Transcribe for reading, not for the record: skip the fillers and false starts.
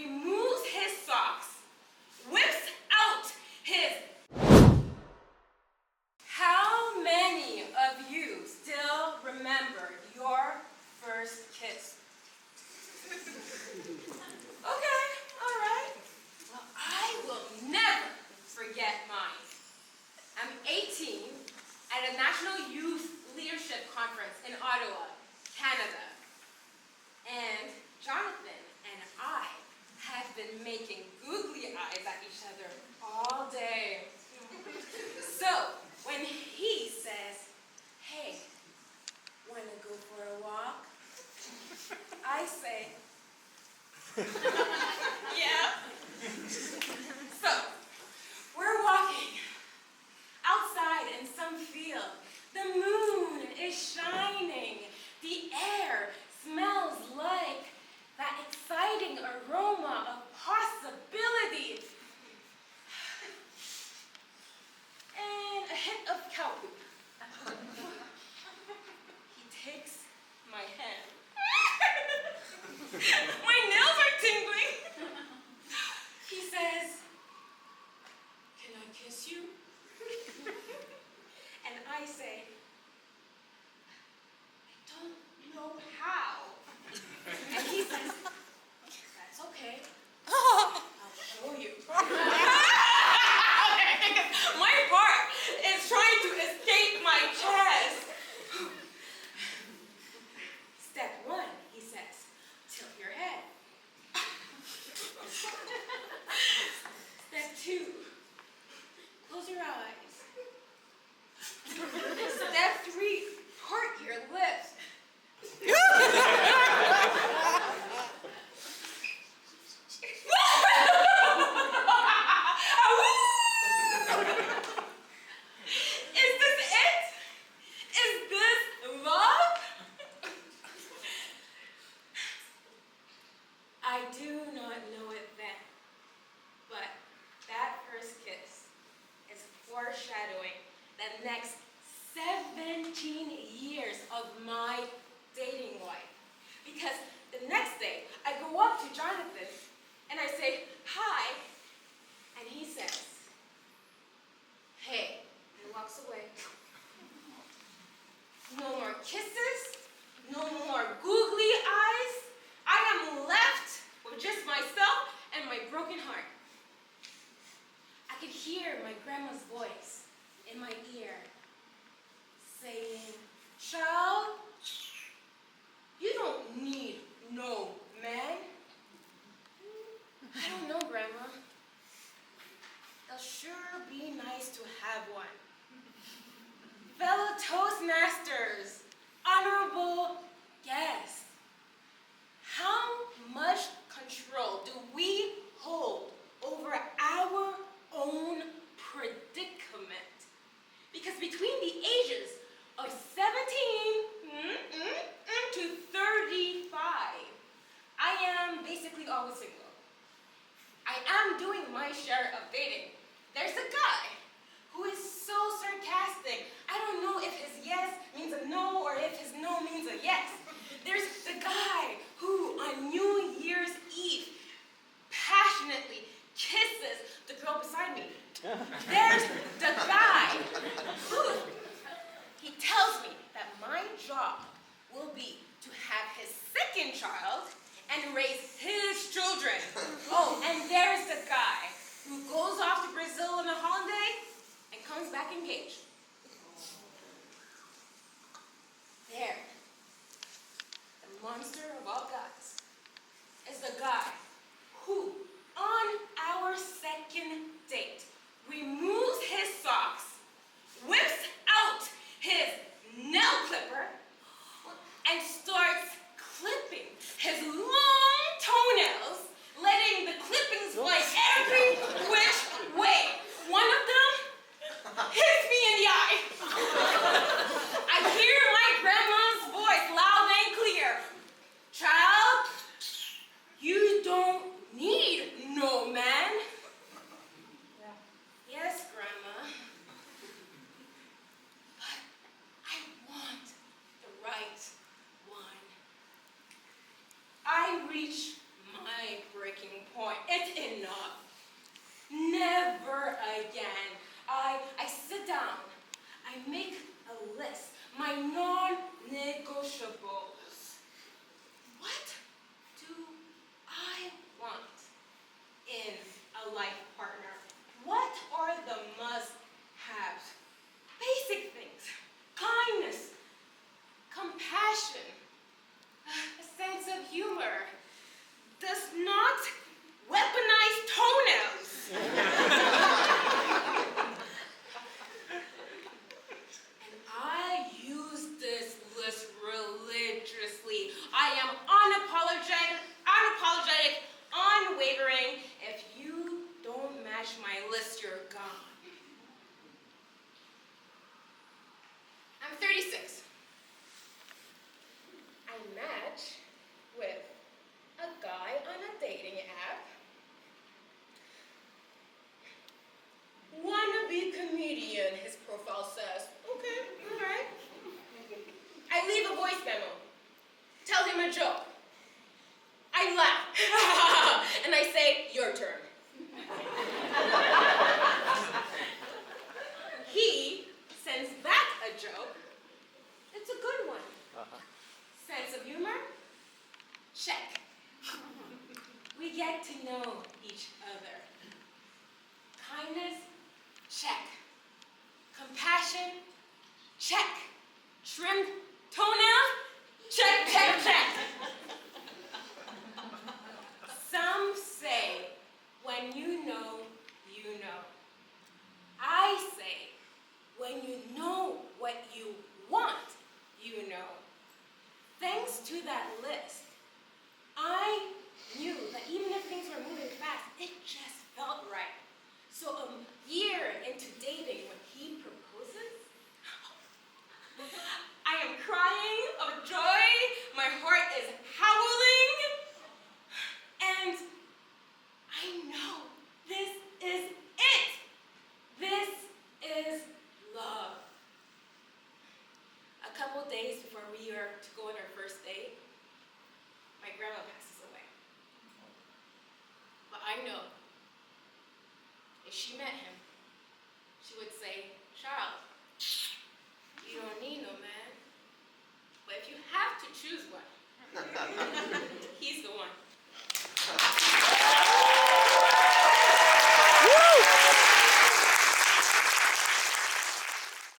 removes his socks, whips out his... How many of you still remember your first kiss? Okay, all right. Well, I will never forget mine. I'm 18 at a National Youth Leadership Conference in Ottawa, Canada. And Jonathan and I have been making googly eyes at each other all day. So, when he says, "Hey, wanna go for a walk?" I say, "Yeah." So, we're walking outside in some field. The moon is shining. The air smells like that exciting aroma of possibility. And a hit of cow poop. He takes my hand. My nails are tingling. He says, "Can I kiss you?" And I say, "I don't know how." And he says, "That's okay. I'll show you." My heart is trying to escape my chest. Step 1, he says, tilt your head. Step 2, close your eyes. Step 3, part your lips. Is this it? Is this love? I do not know it then, but that first kiss is foreshadowing the next 17 years of my dating life. Because the next day, I go up to Jonathan and I say, "Hi," and he says, "Hey," and walks away. No more kisses, no more googly eyes. I am left with just myself and my broken heart. I could hear my grandma's voice in my ear saying, "Child, you don't need no man." I don't know, Grandma. It'll sure be nice to have one. Fellow Toastmasters, honorable guests, how much control do we hold over our own predicament? Because between the ages of 17 to 35, I am basically always single. I am doing my share of dating. There's a guy who is so sarcastic. I don't know if his yes means a no or if his no means a yes. There's the guy who on New Year's Eve passionately kisses the girl beside me. There's the guy who he tells me that my job will be to have his second child and raise his children. Oh, and there's the guy who goes off to Brazil on a holiday and comes back engaged. There, the monster of all guys, is the guy who, on our second date, removes his socks, whips out his nail clipper, and starts clipping his long toenails, letting the clippings fly every which way. One of them hits me in the eye. I hear my grandma's voice loud and clear. "Child, you don't need no man." "Yes, Grandma. But I want the right one." I reach my breaking point. It's enough. Never again. I sit down. I make a list. My non-negotiables. What do I want in a life partner? What are the must-haves? Basic things. Kindness. Compassion. A sense of humor. Does not weaponize toenails. And I use this list religiously. I am unapologetic, unwavering. If you don't match my list, you're gone. I'm 36. I match with a guy on a dating app. Wannabe comedian, his profile says. Okay, all right. I leave a voice memo. Tell him a joke. I laugh. And I say, your turn. He sends back a joke. It's a good one. Sense of humor? Check. We get to know each other. Kindness? Check. Compassion? Check. Trimmed toenails? Check, check, check. Some say, when you know, you know. I say, when you know what you want, you know. Thanks to that list, I knew that even if things were moving fast, it just felt right. So a year into dating, when he proposes, I am crying of joy, my heart is howling, and I know this is it. This is love. A couple days before we are to go on our first date, my grandma passes away. But I know if she met him, she would say, Charles,